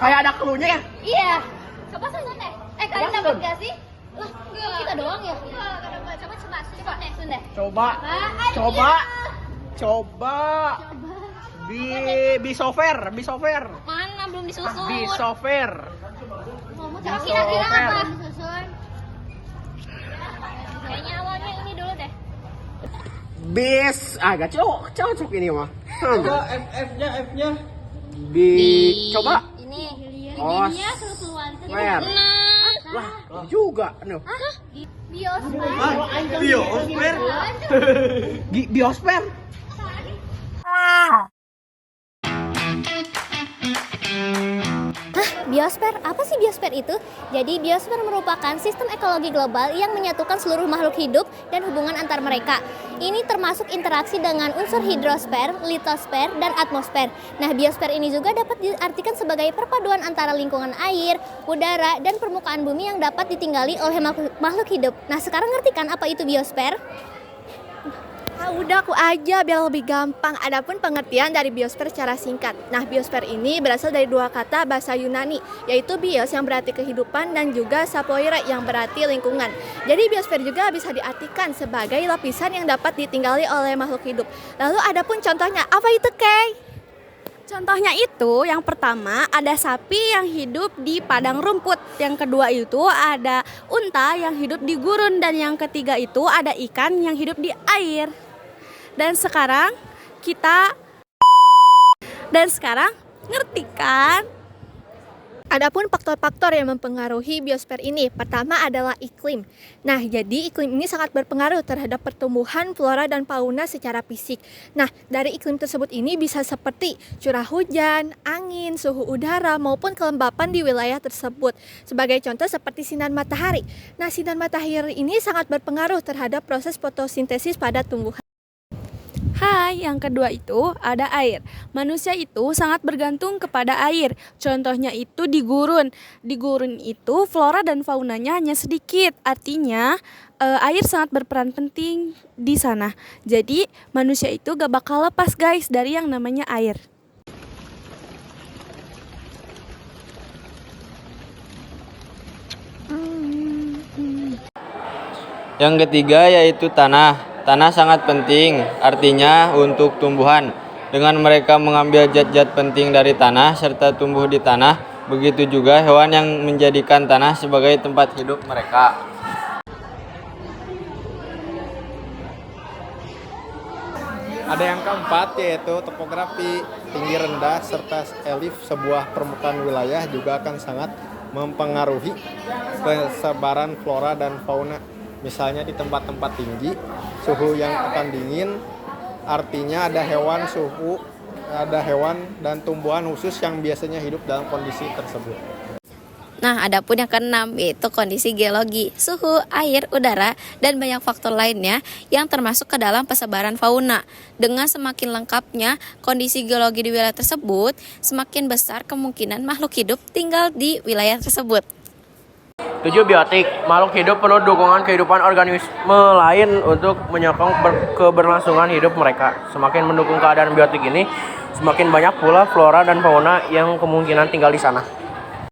Kayak ada clue-nya ya? Iya. Coba Sun deh. Kalian dapat gak sih? Lah, kita doang ya? Coba Sun deh. Coba. Bisover. Mana belum disusun? Bisover. Coba kira-kira apa? Disusun. Kayaknya awalnya ini dulu deh. Agak cocok ini mah. Coba F-nya. Coba. Ini. Oh, Ininya keluar. square. Lah, juga. Biosfer. Biosfer. Biosfer. Biosfer, apa sih biosfer itu? Jadi biosfer merupakan sistem ekologi global yang menyatukan seluruh makhluk hidup dan hubungan antar mereka. Ini termasuk interaksi dengan unsur hidrosfer, litosfer, dan atmosfer. Nah, biosfer ini juga dapat diartikan sebagai perpaduan antara lingkungan air, udara, dan permukaan bumi yang dapat ditinggali oleh makhluk hidup. Nah, sekarang ngerti kan apa itu biosfer? Udah aku aja biar lebih gampang. Adapun pengertian dari biosfer secara singkat. Nah, biosfer ini berasal dari dua kata bahasa Yunani, yaitu bios yang berarti kehidupan dan juga sapoira yang berarti lingkungan. Jadi biosfer juga bisa diartikan sebagai lapisan yang dapat ditinggali oleh makhluk hidup. Lalu adapun contohnya, apa itu, Kay? Contohnya itu, yang pertama ada sapi yang hidup di padang rumput, yang kedua itu ada unta yang hidup di gurun, dan yang ketiga itu ada ikan yang hidup di air. Dan sekarang ngerti kan? Adapun faktor-faktor yang mempengaruhi biosfer ini, pertama adalah iklim. Nah, jadi iklim ini sangat berpengaruh terhadap pertumbuhan flora dan fauna secara fisik. Nah, dari iklim tersebut ini bisa seperti curah hujan, angin, suhu udara, maupun kelembapan di wilayah tersebut. Sebagai contoh seperti sinar matahari. Nah, sinar matahari ini sangat berpengaruh terhadap proses fotosintesis pada tumbuhan. Yang kedua itu ada air. Manusia itu sangat bergantung kepada air. Contohnya itu di gurun. Di gurun itu flora dan faunanya hanya sedikit. Artinya air sangat berperan penting di sana. Jadi manusia itu gak bakal lepas guys dari yang namanya air. Yang ketiga yaitu tanah. Tanah sangat penting, artinya untuk tumbuhan. Dengan mereka mengambil zat-zat penting dari tanah serta tumbuh di tanah, begitu juga hewan yang menjadikan tanah sebagai tempat hidup mereka. Ada yang keempat yaitu topografi. Tinggi rendah serta relief sebuah permukaan wilayah juga akan sangat mempengaruhi persebaran flora dan fauna. Misalnya di tempat-tempat tinggi, suhu yang akan dingin, artinya ada hewan dan tumbuhan khusus yang biasanya hidup dalam kondisi tersebut. Nah, adapun yang keenam yaitu kondisi geologi, suhu, air, udara, dan banyak faktor lainnya yang termasuk ke dalam persebaran fauna. Dengan semakin lengkapnya kondisi geologi di wilayah tersebut, semakin besar kemungkinan makhluk hidup tinggal di wilayah tersebut. 7. Biotik. Makhluk hidup perlu dukungan kehidupan organisme lain untuk menyokong keberlangsungan hidup mereka. Semakin mendukung keadaan biotik ini, semakin banyak pula flora dan fauna yang kemungkinan tinggal di sana.